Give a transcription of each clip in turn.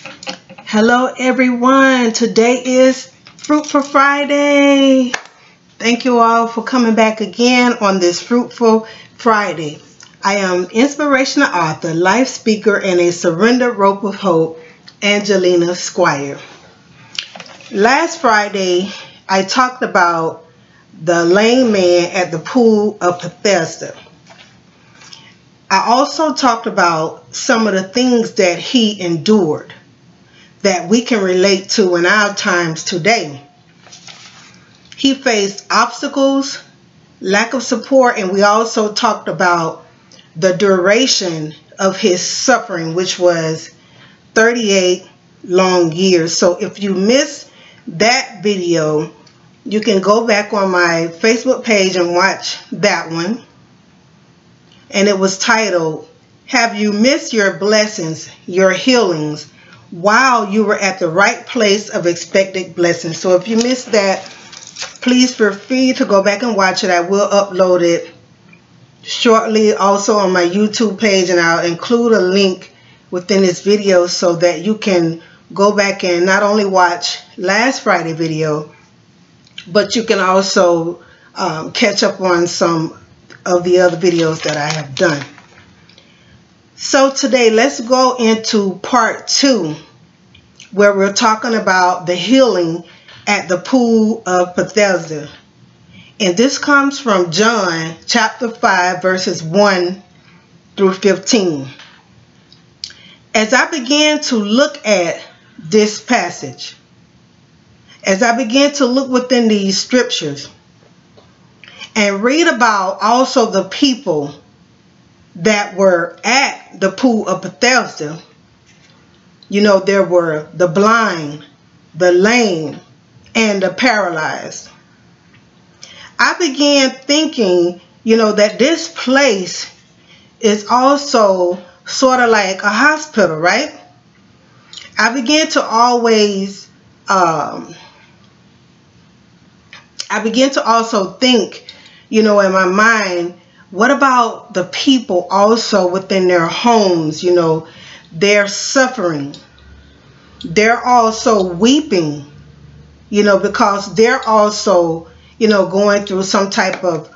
Hello everyone, today is Fruitful Friday. Thank you all for coming back again on this Fruitful Friday. I am inspirational author, life speaker, and a surrendered rope of hope, Angelina Squire. Last Friday, I talked about the lame man at the pool of Bethesda. I also talked about some of the things that he endured that we can relate to in our times today. He faced obstacles, lack of support, and we also talked about the duration of his suffering, which was 38 long years. So if you missed that video, you can go back on my Facebook page and watch that one. And it was titled, "Have You Missed Your Blessings, Your Healings, While You Were at the Right Place of Expected Blessings?" So if you missed that, please feel free to go back and watch it. I will upload it shortly also on my YouTube page, and I'll include a link within this video so that you can go back and not only watch last Friday video, but you can also catch up on some of the other videos that I have done. So today, let's go into part 2, where we're talking about the healing at the pool of Bethesda. And this comes from John chapter 5, verses 1 through 15. As I began to look at this passage, as I began to look within these scriptures and read about also the people that were at the pool of Bethesda, you know, there were the blind, the lame, and the paralyzed. I began thinking, you know, that this place is also sort of like a hospital, right? I began to also think, you know, in my mind, what about the people also within their homes? You know, they're suffering. They're also weeping, you know, because they're also, you know, going through some type of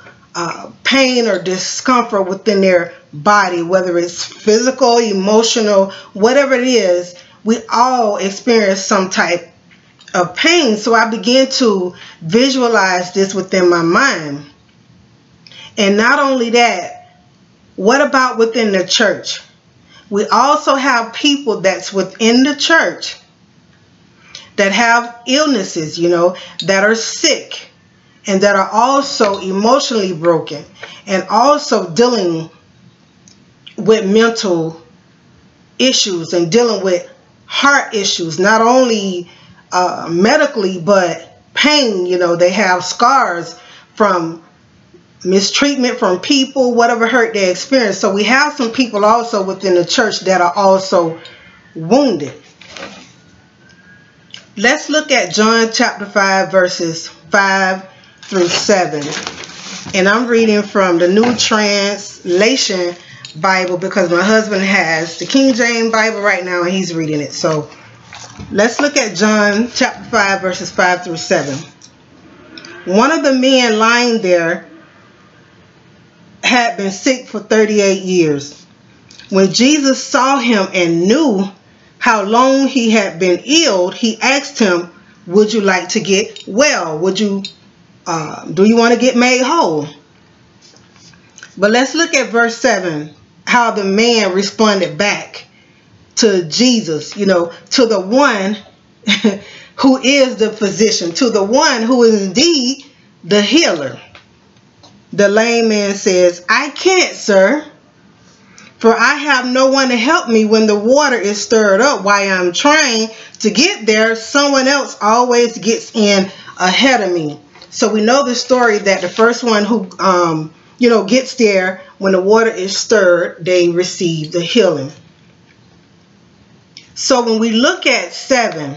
pain or discomfort within their body, whether it's physical, emotional, whatever it is. We all experience some type of pain. So I began to visualize this within my mind. And not only that, what about within the church? We also have people that's within the church that have illnesses, you know, that are sick and that are also emotionally broken and also dealing with mental issues and dealing with heart issues, not only medically, but pain. You know, they have scars from mistreatment from people, whatever hurt they experience. So we have some people also within the church that are also wounded. Let's look at John chapter 5, verses 5 through 7. And I'm reading from the New Translation Bible because my husband has the King James Bible right now and he's reading it. So let's look at John chapter 5, verses 5 through 7. One of the men lying there had been sick for 38 years. When Jesus saw him and knew how long he had been ill, he asked him, "Would you like to get well? Do you want to get made whole?" But let's look at verse 7, how the man responded back to Jesus, you know, to the one who is the physician, to the one who is indeed the healer. The lame man says, "I can't, sir, for I have no one to help me when the water is stirred up. While I'm trying to get there, someone else always gets in ahead of me." So we know the story that the first one who, you know, gets there when the water is stirred, they receive the healing. So when we look at 7,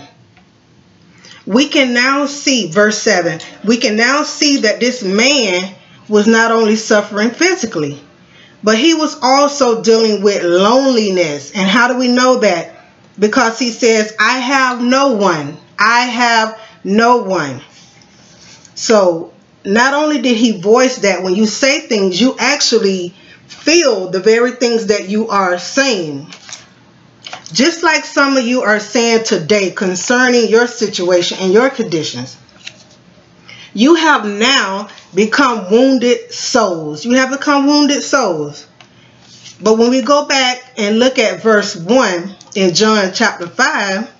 we can now see, verse 7, we can now see that this man was not only suffering physically, but he was also dealing with loneliness. And how do we know that? because he says, I have no one. I have no one. So not only did he voice that, when you say things, you actually feel the very things that you are saying. Just like some of you are saying today concerning your situation and your conditions. You have now become wounded souls. You have become wounded souls. But when we go back and look at verse 1 in John chapter 5,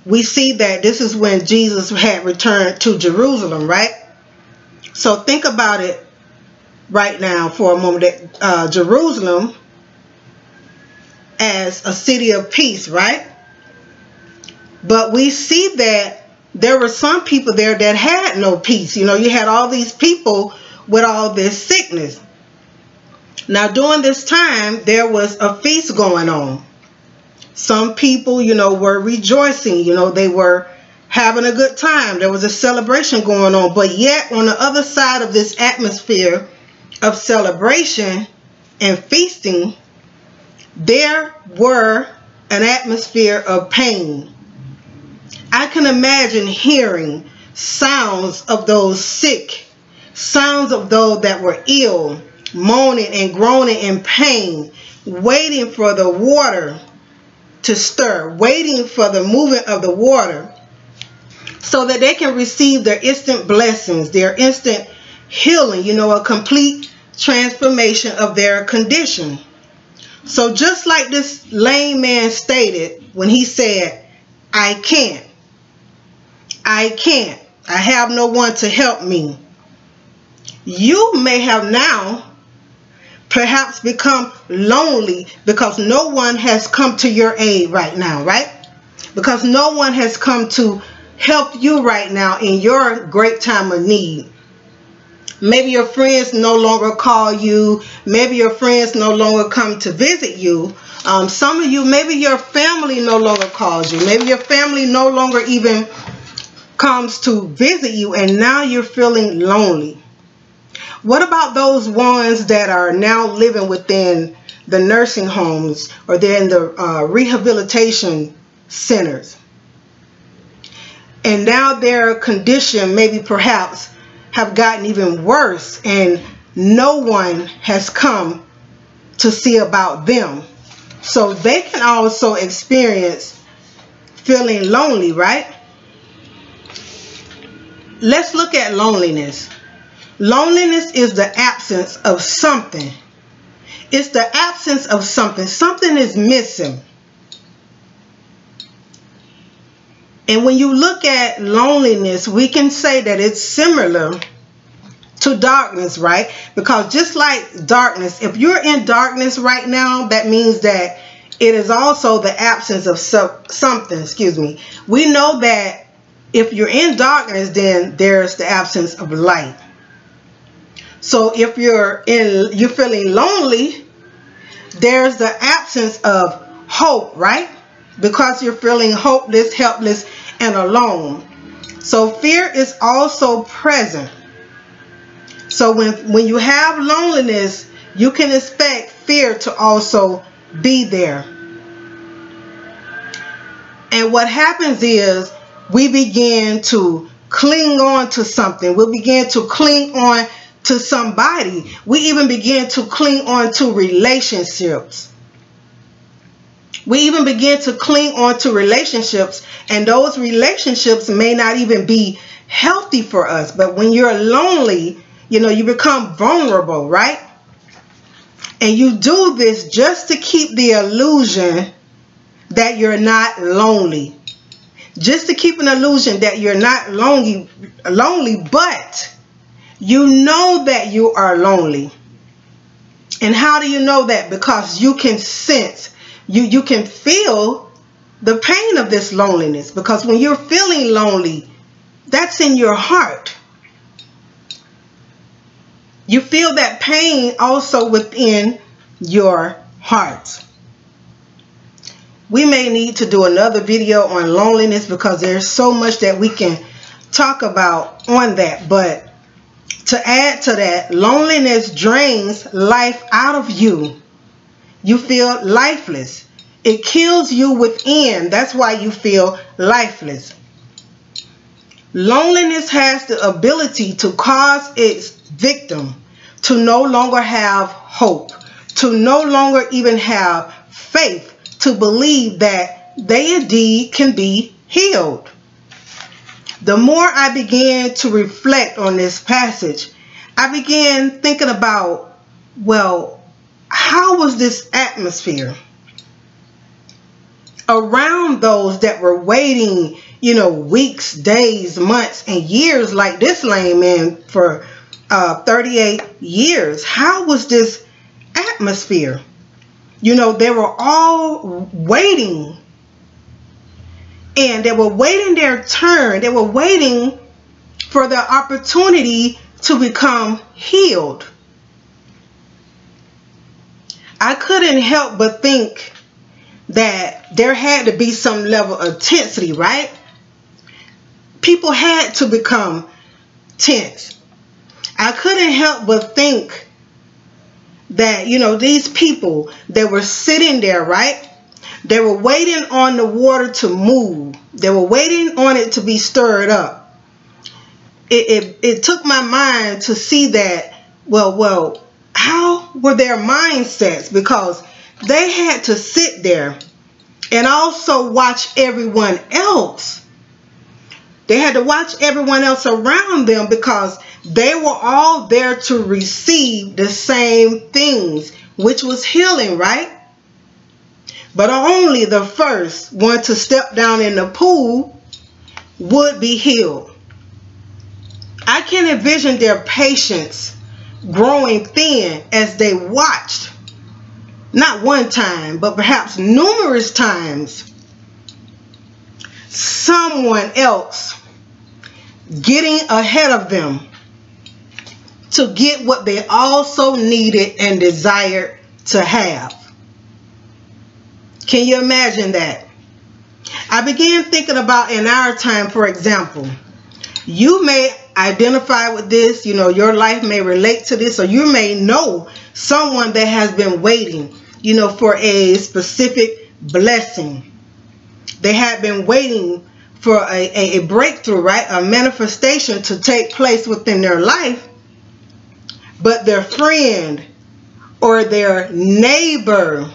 we see that this is when Jesus had returned to Jerusalem, right? So think about it right now for a moment, that Jerusalem as a city of peace, right? But we see that there were some people there that had no peace. You know, you had all these people with all this sickness. Now, during this time, there was a feast going on. Some people, you know, were rejoicing. You know, they were having a good time. There was a celebration going on. But yet, on the other side of this atmosphere of celebration and feasting, there were an atmosphere of pain. I can imagine hearing sounds of those sick, sounds of those that were ill, moaning and groaning in pain, waiting for the water to stir, waiting for the movement of the water so that they can receive their instant blessings, their instant healing, you know, a complete transformation of their condition. So just like this lame man stated when he said, I can't, I have no one to help me. You may have now perhaps become lonely because no one has come to your aid right now, right? Because no one has come to help you right now in your great time of need. Maybe your friends no longer call you. Maybe your friends no longer come to visit you. Some of you, maybe your family no longer calls you. Maybe your family no longer even comes to visit you, and now you're feeling lonely. What about those ones that are now living within the nursing homes, or they're in the rehabilitation centers, and now their condition maybe perhaps have gotten even worse and no one has come to see about them? So they can also experience feeling lonely, right? Let's look at loneliness. Loneliness is the absence of something. It's the absence of something. Something is missing. And when you look at loneliness, we can say that it's similar to darkness, right? Because just like darkness, if you're in darkness right now, that means that it is also the absence of something. Excuse me. We know that if you're in darkness, then there's the absence of light. So if you're feeling lonely, there's the absence of hope, right? Because you're feeling hopeless, helpless, and alone. So fear is also present. So when you have loneliness, you can expect fear to also be there. And what happens is we begin to cling on to something. We begin to cling on to somebody. We even begin to cling on to relationships. We even begin to cling on to relationships, and those relationships may not even be healthy for us. But when you're lonely, you know, you become vulnerable, right? And you do this just to keep the illusion that you're not lonely. Just to keep an illusion that you're not lonely, but you know that you are lonely. And how do you know that? Because you can sense, you can feel the pain of this loneliness. Because when you're feeling lonely, that's in your heart. You feel that pain also within your heart. We may need to do another video on loneliness because there's so much that we can talk about on that. But to add to that, loneliness drains life out of you. You feel lifeless. It kills you within. That's why you feel lifeless. Loneliness has the ability to cause its victim to no longer have hope, to no longer even have faith, to believe that they indeed can be healed. The more I began to reflect on this passage, I began thinking about, well, how was this atmosphere around those that were waiting, weeks, days, months, and years like this lame man for 38 years? How was this atmosphere? They were all waiting, and they were waiting their turn. They were waiting for the opportunity to become healed. I couldn't help but think that there had to be some level of intensity, right? People had to become tense. I couldn't help but think that, these people, they were sitting there, right? They were waiting on the water to move. They were waiting on it to be stirred up. It took my mind to see that, well, how were their mindsets? Because they had to sit there and also watch everyone else. They had to watch everyone else around them because they were all there to receive the same things, which was healing, right? But only the first one to step down in the pool would be healed. I can envision their patience growing thin as they watched, not one time, but perhaps numerous times, someone else getting ahead of them to get what they also needed and desired to have. Can you imagine that? I began thinking about in our time, for example, you may identify with this, your life may relate to this, or you may know someone that has been waiting, for a specific blessing. They had been waiting for a breakthrough, right? A manifestation to take place within their life. But their friend or their neighbor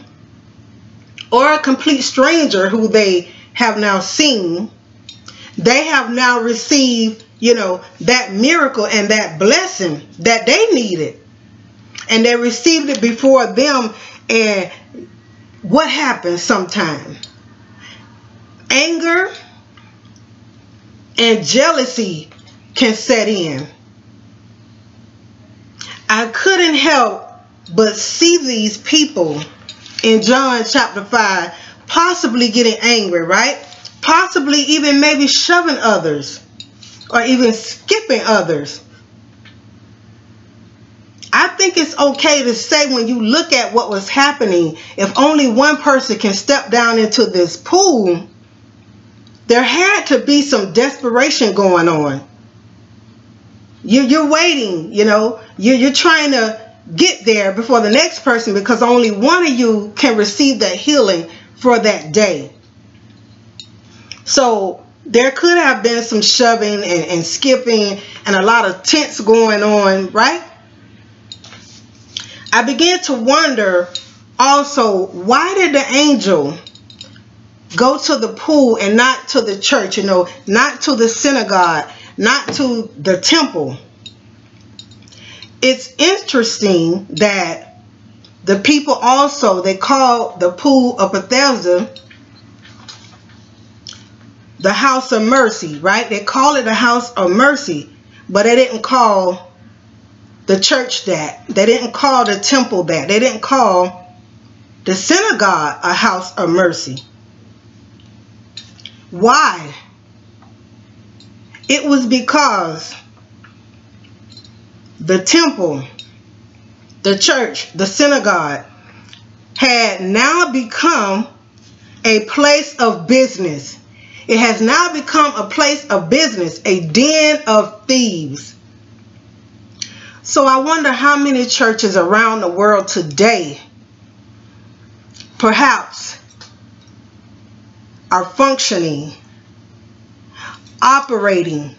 or a complete stranger who they have now seen, they have now received, that miracle and that blessing that they needed. And they received it before them. And what happens sometimes? Anger and jealousy can set in. I couldn't help but see these people in John chapter 5 possibly getting angry, right? Possibly even maybe shoving others or even skipping others. I think it's okay to say, when you look at what was happening, if only one person can step down into this pool, there had to be some desperation going on. You're waiting, you're trying to get there before the next person, because only one of you can receive that healing for that day. So there could have been some shoving and skipping and a lot of tense going on, right? I began to wonder also, why did the angel go to the pool and not to the church, not to the synagogue, not to the temple? It's interesting that the people also, they call the pool of Bethesda the house of mercy, right? They call it a house of mercy, but they didn't call the church that. They didn't call the temple that. They didn't call the synagogue a house of mercy. Why? It was because the temple, the church, the synagogue had now become a place of business. It has now become a place of business, a den of thieves. So I wonder how many churches around the world today perhaps are functioning, operating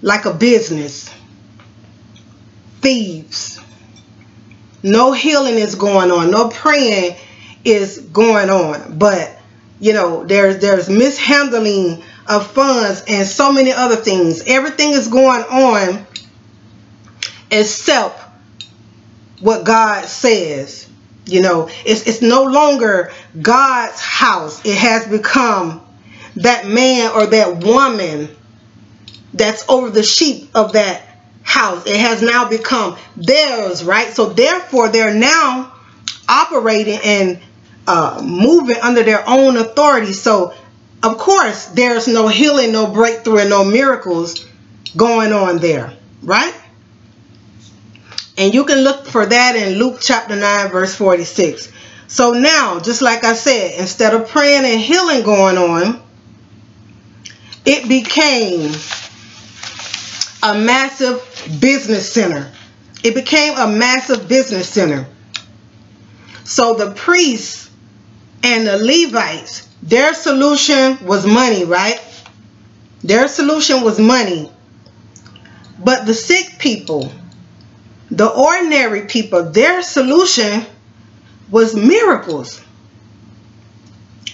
like a business. Thieves. No healing is going on. No praying is going on. But, you know, there's mishandling of funds and so many other things. Everything is going on except what God says. You know, it's no longer God's house. It has become that man or that woman that's over the sheep of that house. It has now become theirs, right? So therefore they're now operating and moving under their own authority. So of course there's no healing, no breakthrough, and no miracles going on there, right? And you can look for that in Luke chapter 9 verse 46. So now, just like I said, instead of praying and healing going on, it became a massive business center. It became a massive business center. So the priests and the Levites, their solution was money, right? Their solution was money. But the sick people, the ordinary people, their solution was miracles.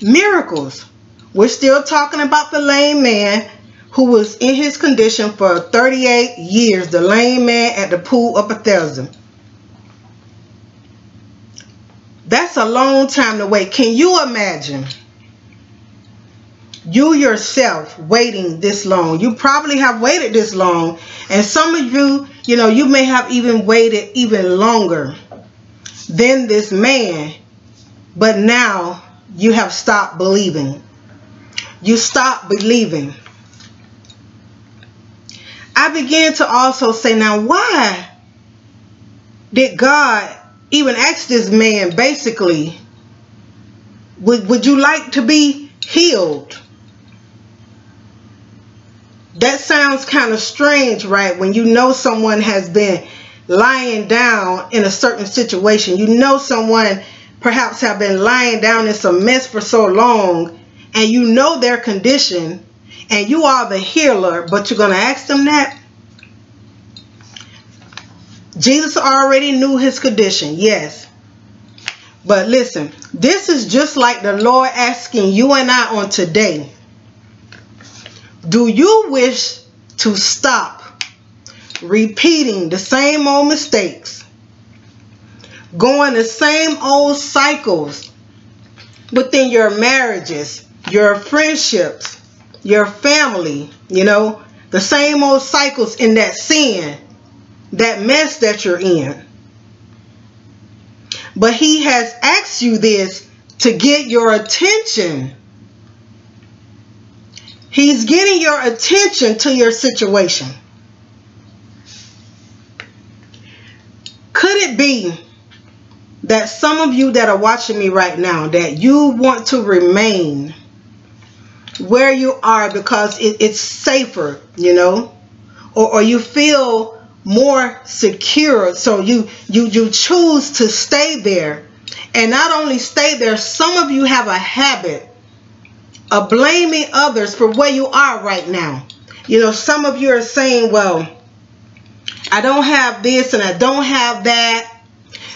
Miracles. We're still talking about the lame man who was in his condition for 38 years, the lame man at the pool of Bethesda. That's a long time to wait. Can you imagine you yourself waiting this long? You probably have waited this long, and some of you, you know, you may have even waited even longer than this man, but now you have stopped believing. You stopped believing. I began to also say, now why did God even ask this man, basically, would you like to be healed? That sounds kind of strange, right? When you know someone has been lying down in a certain situation. You know someone perhaps have been lying down in some mess for so long, and you know their condition, and you are the healer, but you're going to ask them that? Jesus already knew his condition, yes. But listen, this is just like the Lord asking you and I on today. Do you wish to stop repeating the same old mistakes, going the same old cycles within your marriages, your friendships, your family, you know, the same old cycles in that sin, that mess that you're in? But he has asked you this to get your attention. He's getting your attention to your situation. Could it be that some of you that are watching me right now, that you want to remain where you are because it's safer, you know, or you feel more secure, so you choose to stay there? And not only stay there, some of you have a habit of blaming others for where you are right now. You know, some of you are saying, well, I don't have this and I don't have that.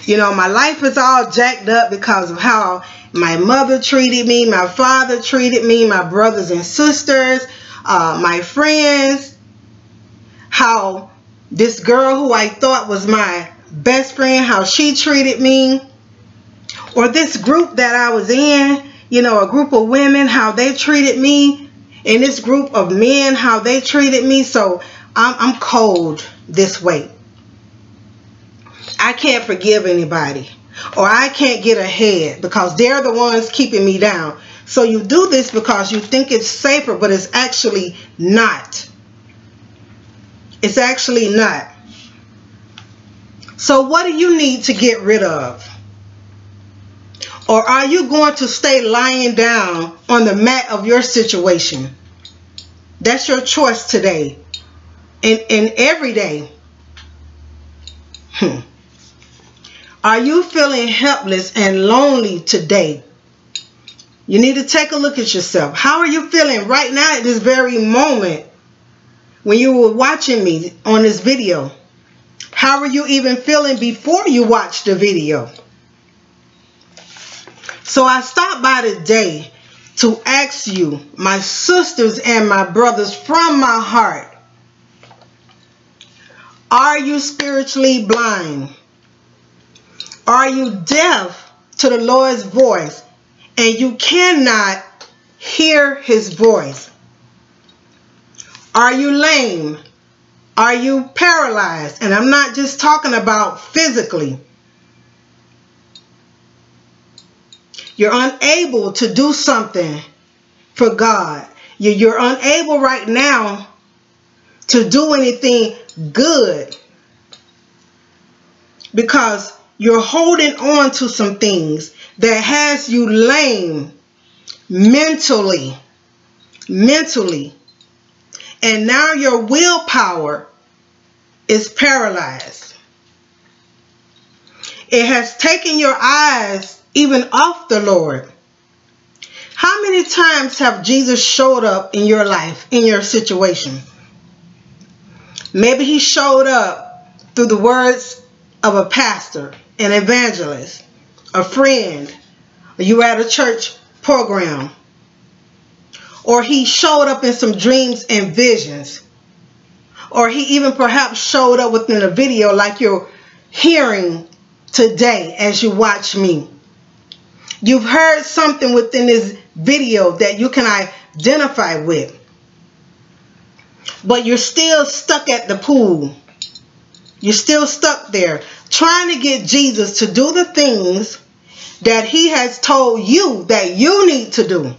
You know, my life is all jacked up because of how my mother treated me, my father treated me, my brothers and sisters, my friends, how this girl who I thought was my best friend, how she treated me, or this group that I was in, you know, a group of women, how they treated me, and this group of men, how they treated me. So I'm cold this way. I can't forgive anybody, or I can't get ahead because they're the ones keeping me down. So you do this because you think it's safer, but it's actually not. It's actually not. So what do you need to get rid of? Or are you going to stay lying down on the mat of your situation? That's your choice today and every day. Are you feeling helpless and lonely today? You need to take a look at yourself. How are you feeling right now at this very moment when you were watching me on this video? How are you even feeling before you watched the video? So I stopped by today to ask you, my sisters and my brothers, from my heart, are you spiritually blind? Are you deaf to the Lord's voice and you cannot hear his voice? Are you lame? Are you paralyzed? And I'm not just talking about physically. You're unable to do something for God. You're unable right now to do anything good because you're holding on to some things that has you lame mentally. And now your willpower is paralyzed. It has taken your eyes even off the Lord. How many times have Jesus showed up in your life, in your situation? Maybe he showed up through the words of a pastor, an evangelist, a friend, or you were at a church program. Or he showed up in some dreams and visions. Or he even perhaps showed up within a video like you're hearing today as you watch me. You've heard something within this video that you can identify with. But you're still stuck at the pool. You're still stuck there trying to get Jesus to do the things that he has told you that you need to do.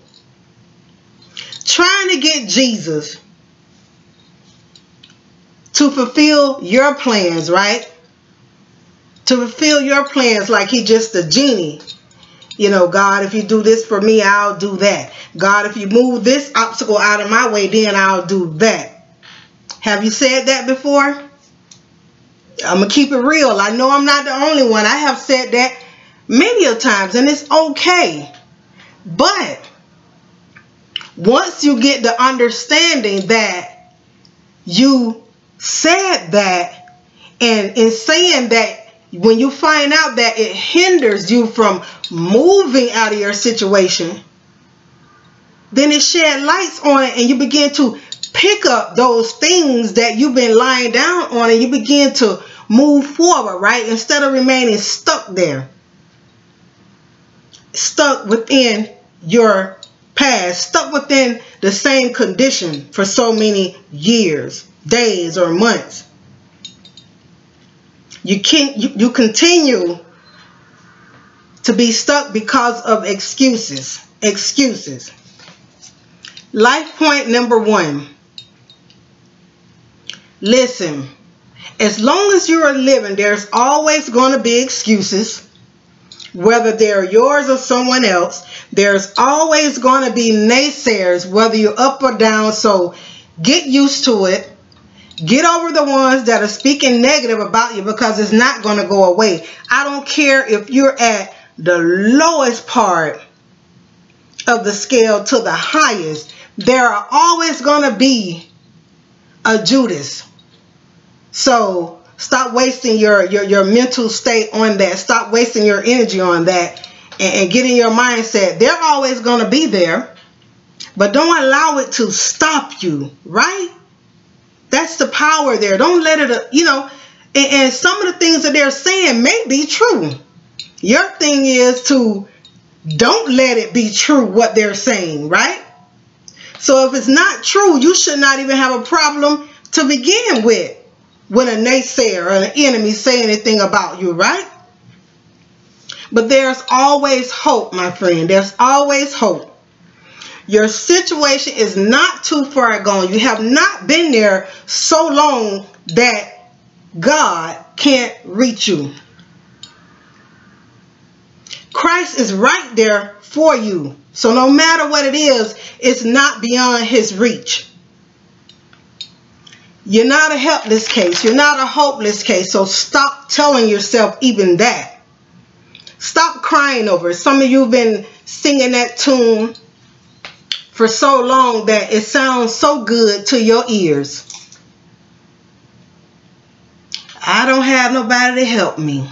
Trying to get Jesus to fulfill your plans, right? To fulfill your plans like he just a genie. You know, God, if you do this for me, I'll do that. God, if you move this obstacle out of my way, then I'll do that. Have you said that before? I'm going to keep it real. I know I'm not the only one. I have said that many a times, and it's okay. But once you get the understanding that you said that, and in saying that, when you find out that it hinders you from moving out of your situation, then it shed lights on it and you begin to pick up those things that you've been lying down on and you begin to move forward, right? Instead of remaining stuck there, stuck within your past, stuck within the same condition for so many years, days, or months. You continue to be stuck because of excuses. Life point number 1. Listen, as long as you are living, there's always going to be excuses. Whether they're yours or someone else, there's always going to be naysayers, whether you're up or down. So get used to it. Get over the ones that are speaking negative about you because it's not going to go away. I don't care if you're at the lowest part of the scale to the highest. There are always going to be a Judas. So stop wasting your mental state on that. Stop wasting your energy on that and get in your mindset. They're always going to be there. But don't allow it to stop you, right? That's the power there. Don't let it, and some of the things that they're saying may be true. Your thing is to don't let it be true what they're saying, right? So if it's not true, you should not even have a problem to begin with when a naysayer or an enemy say anything about you, right? But there's always hope, my friend. There's always hope. Your situation is not too far gone. You have not been there so long that God can't reach you. Christ is right there for you. So no matter what it is, it's not beyond his reach. You're not a helpless case. You're not a hopeless case. So stop telling yourself even that. Stop crying over it. Some of you have been singing that tune for so long that it sounds so good to your ears. I don't have nobody to help me.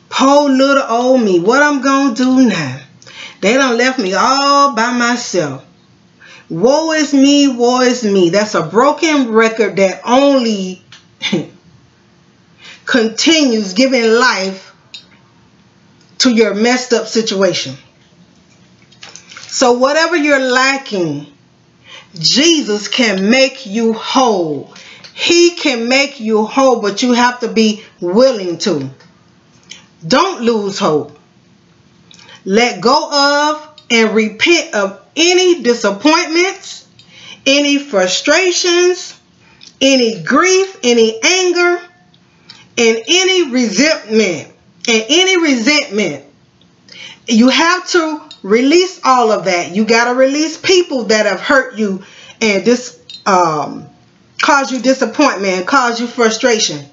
Poor little old me. What I'm going to do now? They done left me all by myself. Woe is me, woe is me. That's a broken record that only continues giving life to your messed up situation. So whatever you're lacking, Jesus can make you whole. He can make you whole, but you have to be willing to. Don't lose hope. Let go of and repent of any disappointments, any frustrations, any grief, any anger, and any resentment. You have to release all of that. You got to release people that have hurt you and cause you disappointment and cause you frustration.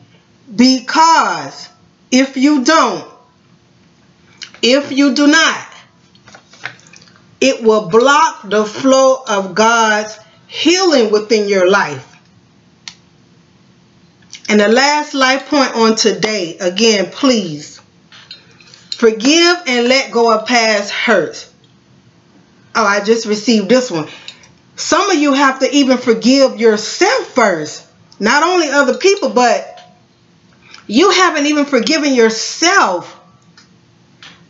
Because if you do not, it will block the flow of God's healing within your life. And the last life point on today, again, please forgive and let go of past hurts. Oh, I just received this one. Some of you have to even forgive yourself first. Not only other people, but you haven't even forgiven yourself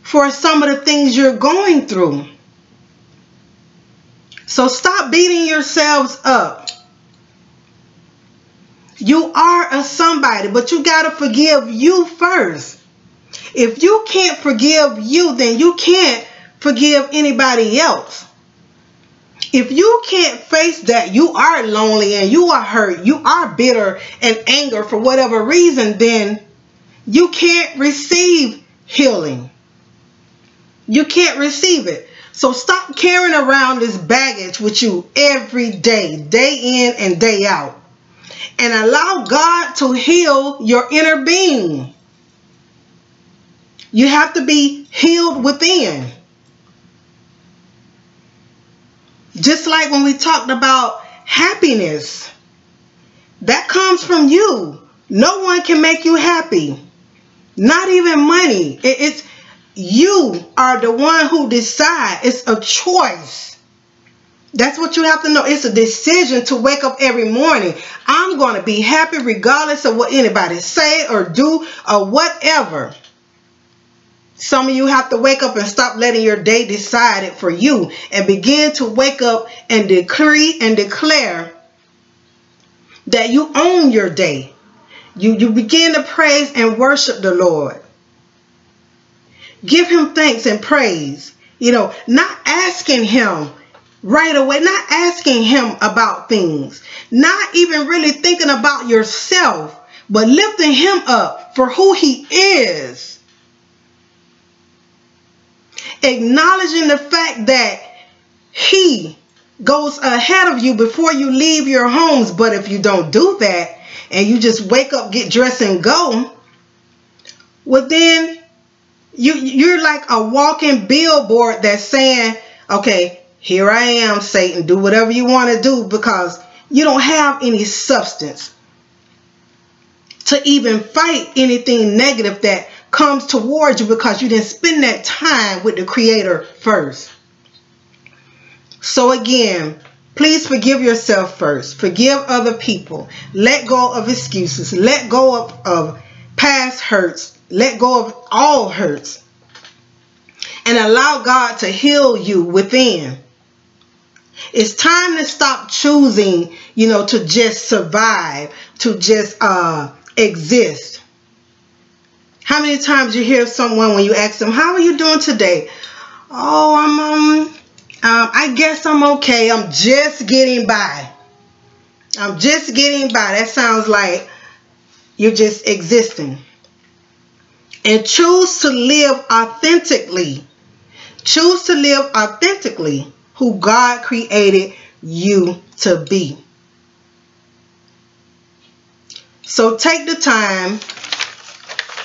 for some of the things you're going through. So stop beating yourselves up. You are a somebody, but you got to forgive you first. If you can't forgive you, then you can't forgive anybody else. If you can't face that you are lonely and you are hurt, you are bitter and angry for whatever reason, then you can't receive healing. You can't receive it. So stop carrying around this baggage with you every day, day in and day out. And allow God to heal your inner being. You have to be healed within. Just like when we talked about happiness, that comes from you. No one can make you happy. Not even money. It's you are the one who decides. It's a choice. That's what you have to know. It's a decision to wake up every morning. I'm going to be happy regardless of what anybody say or do or whatever. Some of you have to wake up and stop letting your day decide it for you and begin to wake up and decree and declare that you own your day. You begin to praise and worship the Lord. Give him thanks and praise. Not asking him right away, not asking him about things, not even really thinking about yourself, but lifting him up for who he is. Acknowledging the fact that he goes ahead of you before you leave your homes. But if you don't do that and you just wake up, get dressed and go, well then you're like a walking billboard that's saying, okay, here I am, Satan, do whatever you want to do, because you don't have any substance to even fight anything negative that comes towards you because you didn't spend that time with the Creator first. So again, please forgive yourself first. Forgive other people. Let go of excuses. Let go of past hurts. Let go of all hurts. And allow God to heal you within. It's time to stop choosing, to just survive, to just exist. How many times you hear someone when you ask them, how are you doing today? Oh, I guess I'm okay. I'm just getting by. I'm just getting by. That sounds like you're just existing. And choose to live authentically. Choose to live authentically who God created you to be. So take the time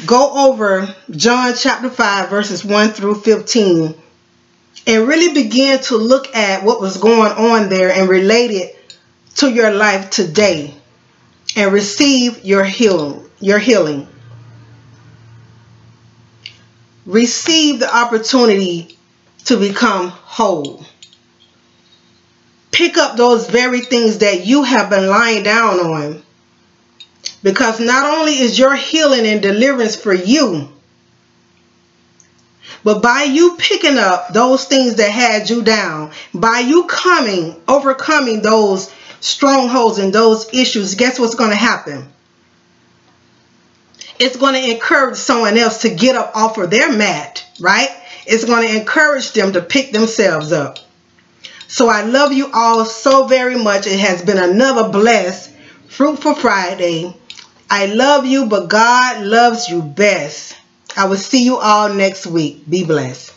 go over John chapter 5 verses 1 through 15 and really begin to look at what was going on there and relate it to your life today and receive your healing. Receive the opportunity to become whole. Pick up those very things that you have been lying down on. Because not only is your healing and deliverance for you, but by you picking up those things that had you down, by you overcoming those strongholds and those issues, guess what's going to happen? It's going to encourage someone else to get up off of their mat, right? It's going to encourage them to pick themselves up. So I love you all so very much. It has been another blessed, fruitful Friday. I love you, but God loves you best. I will see you all next week. Be blessed.